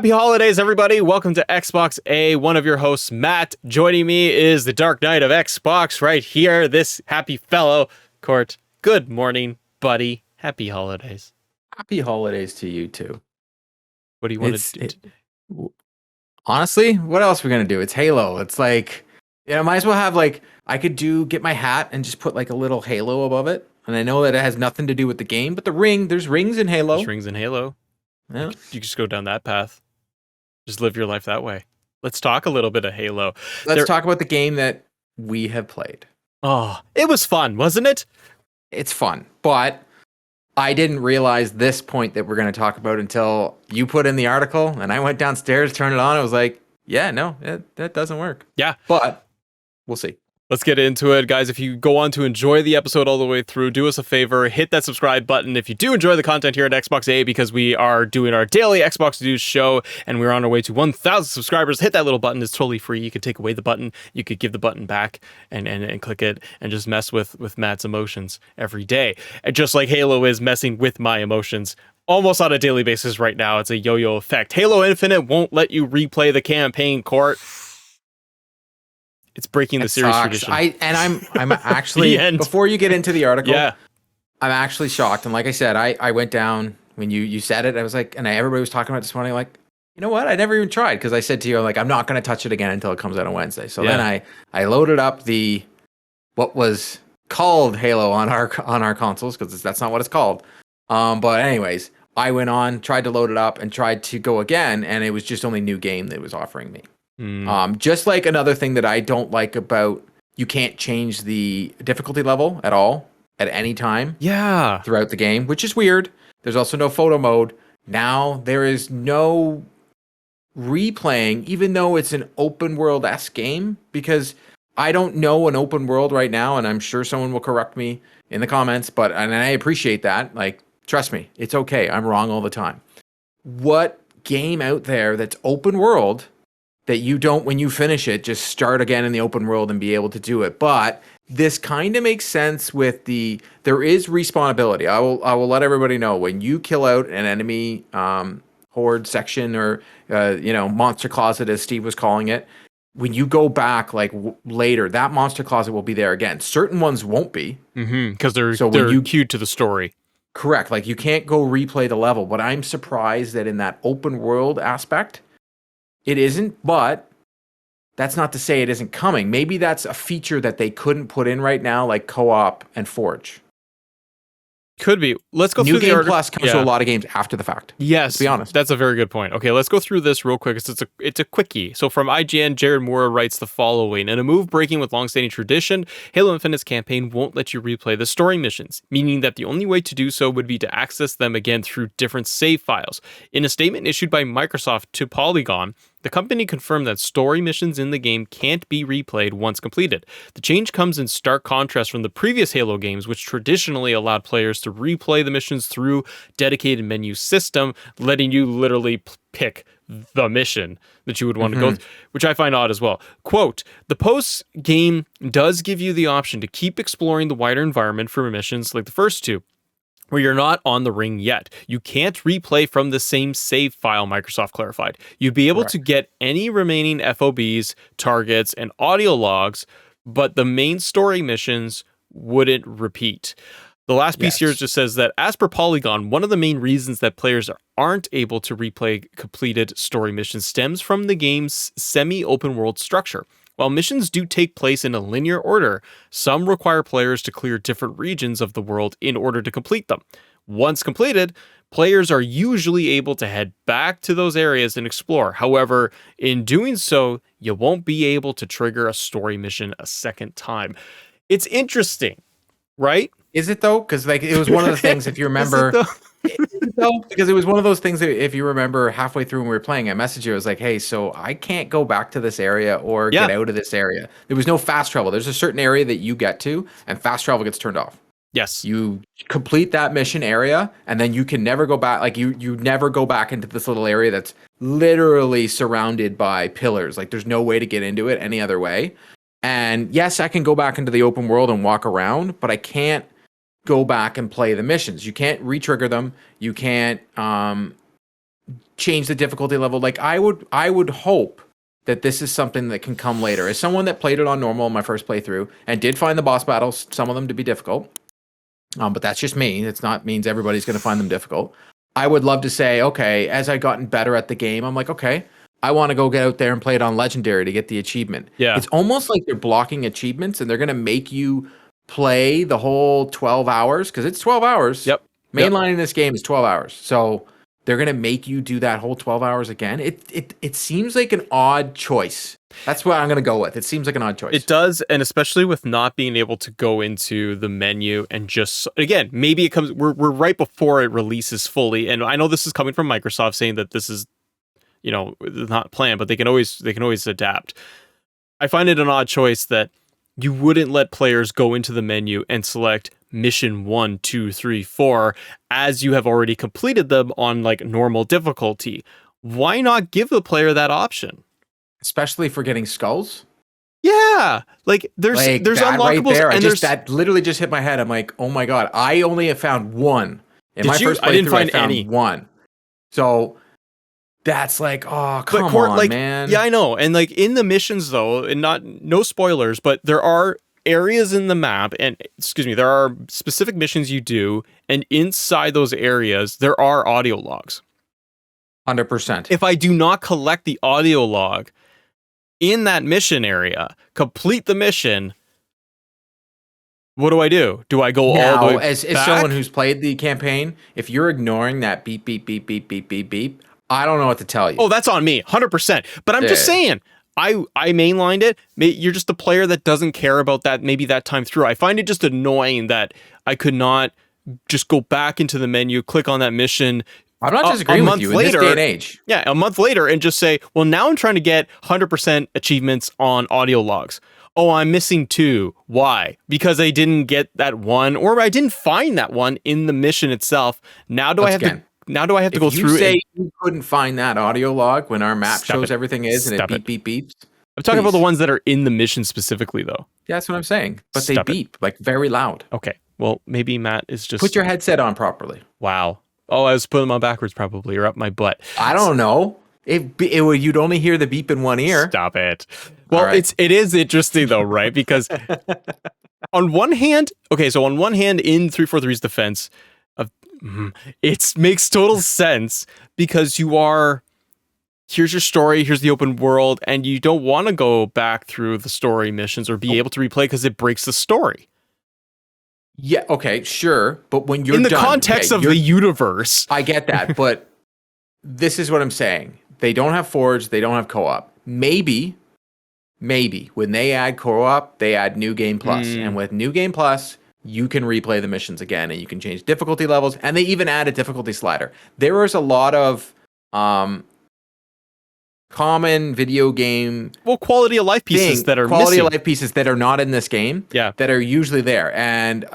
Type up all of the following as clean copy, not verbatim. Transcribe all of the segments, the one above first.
Happy holidays, everybody. Welcome to Xbox A. One of your hosts, Matt. Joining me is the Dark Knight of Xbox right here, this happy fellow, Court. Good morning, buddy. Happy holidays. Happy holidays to you, too. What do you want to do today? Honestly, what else are we going to do? It's Halo. It's like, might as well have, I could get my hat and just put, a little Halo above it. And I know that it has nothing to do with the game, but there's rings in Halo. There's rings in Halo. Yeah. You just go down that path. Just live your life that way. Let's talk a little bit of Halo. Let's talk about the game that we have played. Oh, it was fun, wasn't it? It's fun, but I didn't realize this point that we're going to talk about until you put in the article, and I went downstairs, turned it on, I was like, yeah, no, that doesn't work. Yeah. But we'll see. Let's get into it, guys. If you go on to enjoy the episode all the way through, do us a favor, hit that subscribe button if you do enjoy the content here at Xbox A, because we are doing our daily Xbox News show, and we're on our way to 1,000 subscribers. Hit that little button. It's totally free. You can take away the button. You could give the button back and click it and just mess with Matt's emotions every day. And just like Halo is messing with my emotions almost on a daily basis right now. It's a yo-yo effect. Halo Infinite won't let you replay the campaign, Court. It's breaking the series tradition. I'm actually before you get into the article, yeah, I'm actually shocked. And like I said, I went down when you said it. I was like, and everybody was talking about it this morning. Like, you know what? I never even tried because I said to you, I'm not going to touch it again until it comes out on Wednesday. So then I loaded up what was called Halo on our consoles, because that's not what it's called. But anyways, I went on, tried to load it up, and tried to go again, and it was just only new game that it was offering me. Just like another thing that I don't like about, you can't change the difficulty level at all at any time throughout the game, which is weird. There's also no photo mode. Now there is no replaying, even though it's an open world-esque game, because I don't know an open world right now, and I'm sure someone will correct me in the comments, and I appreciate that. Like, trust me, it's okay. I'm wrong all the time. What game out there that's open world that you don't, when you finish it, just start again in the open world and be able to do it? But this kind of makes sense with there is respawnability. I will let everybody know, when you kill out an enemy horde section, or monster closet, as Steve was calling it, when you go back later, that monster closet will be there again. Certain ones won't be, because they're queued to the story. Correct. Like, you can't go replay the level. But I'm surprised that in that open world aspect, it isn't, but that's not to say it isn't coming. Maybe that's a feature that they couldn't put in right now, like co-op and Forge. Could be. Let's go New through Game the article. Plus comes to a lot of games after the fact. Yes, let's be honest. That's a very good point. Okay, let's go through this real quick. It's a quickie. So from IGN, Jared Moore writes the following: in a move breaking with longstanding tradition, Halo Infinite's campaign won't let you replay the story missions, meaning that the only way to do so would be to access them again through different save files. In a statement issued by Microsoft to Polygon, the company confirmed that story missions in the game can't be replayed once completed. The change comes in stark contrast from the previous Halo games, which traditionally allowed players to replay the missions through dedicated menu system, letting you literally pick the mission that you would want to go through, which I find odd as well. Quote, the post game does give you the option to keep exploring the wider environment for missions like the first two, where you're not on the ring yet. You can't replay from the same save file, Microsoft clarified. You'd be able to get any remaining FOBs, targets, and audio logs, but the main story missions wouldn't repeat. The last piece here just says that, as per Polygon, one of the main reasons that players aren't able to replay completed story missions stems from the game's semi-open world structure. While missions do take place in a linear order, some require players to clear different regions of the world in order to complete them. Once completed, players are usually able to head back to those areas and explore. However, in doing so, you won't be able to trigger a story mission a second time. It's interesting, right? Is it though? Because it was one of the things, if you remember, because it was one of those things that, if you remember, halfway through when we were playing, I messaged you. I was like, hey, so I can't go back to this area or get out of this area. There was no fast travel. There's a certain area that you get to, and fast travel gets turned off. Yes. You complete that mission area, and then you can never go back. Like, you never go back into this little area that's literally surrounded by pillars. Like, there's no way to get into it any other way. And yes, I can go back into the open world and walk around, but I can't go back and play the missions. You can't re-trigger them. You can't change the difficulty level. Like I would hope that this is something that can come later. As someone that played it on normal in my first playthrough and did find the boss battles, some of them to be difficult, but that's just me. It's not means everybody's going to find them difficult. I would love to say, okay, as I gotten better at the game, I'm like, okay, I want to go get out there and play it on Legendary to get the achievement. Yeah. It's almost like they're blocking achievements and they're going to make you play the whole 12 hours because it's 12 hours. Yep. Mainlining this game is 12 hours. So they're going to make you do that whole 12 hours again. It seems like an odd choice. That's what I'm going to go with. It seems like an odd choice. It does, and especially with not being able to go into the menu and just, again, maybe it comes, we're right before it releases fully, and I know this is coming from Microsoft saying that this is, not planned, but they can always adapt. I find it an odd choice that you wouldn't let players go into the menu and select mission 1, 2, 3, 4 as you have already completed them on like normal difficulty. Why not give the player that option? Especially for getting skulls. Yeah, like there's unlockables right there, and that literally just hit my head. I'm like, oh my god, I only have found one in my first playthrough. I didn't find found any. One, so that's like, oh come on, man. Yeah, I know. And like in the missions though, and no spoilers, but there are areas in the map, and there are specific missions you do, and inside those areas there are audio logs. 100%. If I do not collect the audio log in that mission area, complete the mission, what do? Do I go all the way as someone who's played the campaign, if you're ignoring that beep, beep, beep, beep, beep, beep, beep, I don't know what to tell you. Oh, that's on me, 100%. But I'm just saying, I mainlined it. You're just the player that doesn't care about that, maybe that time through. I find it just annoying that I could not just go back into the menu, click on that mission. I'm not disagreeing with you in this day and age. Yeah, a month later and just say, well, now I'm trying to get 100% achievements on audio logs. Oh, I'm missing 2. Why? Because I didn't get that one, or I didn't find that one in the mission itself. Now do I have to go through? You say you couldn't find that audio log when our map shows everything is and it beep beeps. I'm talking about the ones that are in the mission specifically, though. Yeah, that's what I'm saying. But they beep like very loud. Okay. Well, maybe Matt is just put your headset on properly. Wow. Oh, I was putting them on backwards probably, or up my butt. I don't know. You'd only hear the beep in one ear. Stop it. Well, right. It is interesting though, right? Because on one hand, in 343's defense, it makes total sense because here's your story, here's the open world, and you don't want to go back through the story missions or be able to replay because it breaks the story. Yeah, okay, sure. But when you're in the context of the universe. I get that, but this is what I'm saying. They don't have Forge, they don't have co-op. Maybe when they add co-op, they add New Game Plus. And with New Game Plus, you can replay the missions again and you can change difficulty levels. And they even add a difficulty slider. There is a lot of common video game quality of life pieces that are not in this game that are usually there. And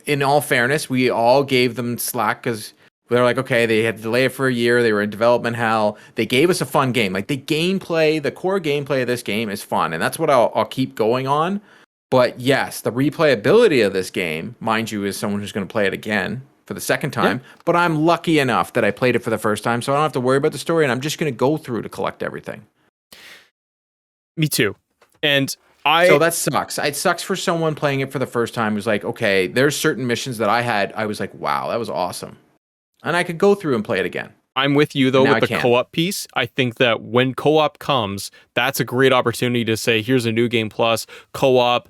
in all fairness, we all gave them slack because they're like, okay, they had to delay it for a year, they were in development hell, they gave us a fun game. Like the core gameplay of this game is fun, and that's what I'll keep going on. But yes, the replayability of this game, mind you, is someone who's going to play it again for the second time, but I'm lucky enough that I played it for the first time, so I don't have to worry about the story, and I'm just going to go through to collect everything. Me too. So that sucks. It sucks for someone playing it for the first time who's like, okay, there's certain missions that I was like, wow, that was awesome. And I could go through and play it again. I'm with you, though, with the co-op piece. I think that when co-op comes, that's a great opportunity to say, here's a New Game Plus co-op,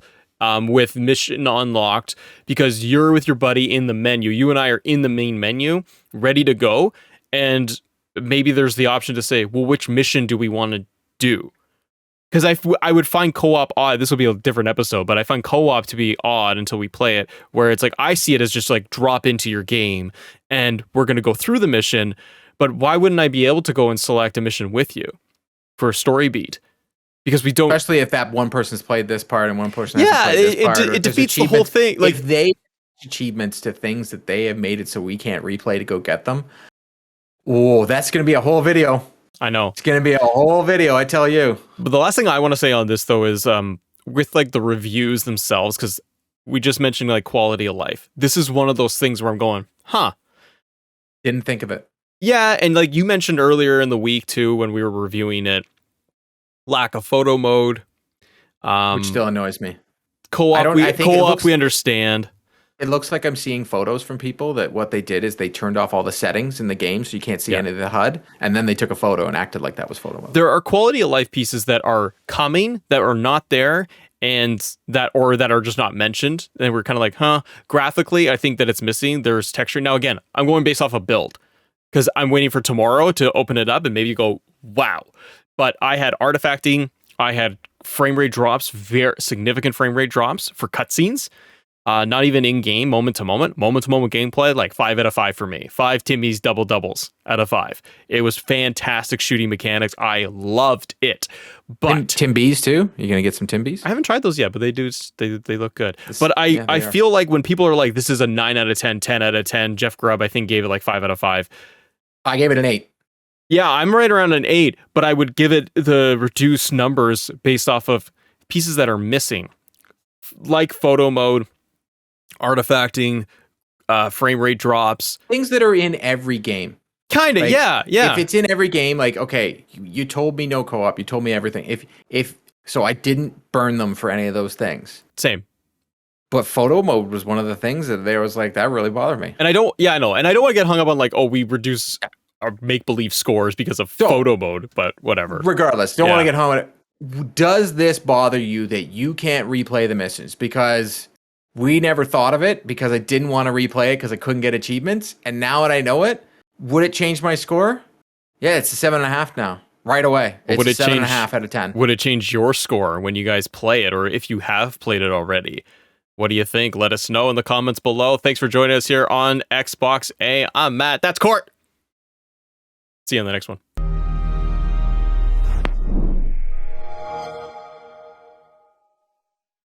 with mission unlocked, because you're with your buddy in the menu. You and I are in the main menu, ready to go. And maybe there's the option to say, well, which mission do we want to do? Because I would find co-op odd. This will be a different episode, but I find co-op to be odd until we play it, where it's like, I see it as just like drop into your game and we're going to go through the mission. But why wouldn't I be able to go and select a mission with you for a story beat? Because we don't, especially if that one person's played this part and one person hasn't played this part. It defeats the whole thing. Like, if they achievements to things that they have made it so we can't replay to go get them. Oh, that's going to be a whole video. I know it's going to be a whole video. I tell you. But the last thing I want to say on this though is, with like the reviews themselves, because we just mentioned like quality of life. This is one of those things where I'm going, didn't think of it. Yeah, and like you mentioned earlier in the week too, when we were reviewing it, lack of photo mode. Which still annoys me. Co-op, we understand. It looks like I'm seeing photos from people that what they did is they turned off all the settings in the game so you can't see any of the HUD, and then they took a photo and acted like that was photo mode. There are quality of life pieces that are coming that are not there, and that are just not mentioned. And we're kind of like, huh? Graphically, I think that it's missing. There's texture. Now, again, I'm going based off a build because I'm waiting for tomorrow to open it up and maybe go, wow. But I had artifacting. I had frame rate drops, very significant frame rate drops for cutscenes. Not even in game, moment to moment gameplay, like 5 out of 5 for me. 5 Timmy's doubles out of 5. It was fantastic shooting mechanics. I loved it. But Timbies too? You gonna get some Timbies? I haven't tried those yet, but they look good. But I feel like when people are like, this is a 9 out of 10, 10 out of 10, Jeff Grubb, I think, gave it like 5 out of 5. I gave it an 8. Yeah, I'm right around an 8, but I would give it the reduced numbers based off of pieces that are missing, like photo mode, artifacting, frame rate drops, things that are in every game. Kind of, like, yeah. If it's in every game, like, okay, you told me no co-op, you told me everything. If so, I didn't burn them for any of those things. Same. But photo mode was one of the things that there was like that really bothered me. And I know, and I don't want to get hung up on like, oh, we reduce our make-believe scores because of photo mode, but whatever. Regardless, don't want to get hung on it. Does this bother you that you can't replay the missions? Because we never thought of it because I didn't want to replay it because I couldn't get achievements. And now that I know it, would it change my score? Yeah, it's a 7.5 now. Right away. It's a 7.5 out of 10. Would it change your score when you guys play it, or if you have played it already? What do you think? Let us know in the comments below. Thanks for joining us here on Xbox A. I'm Matt. That's Court. See you on the next one.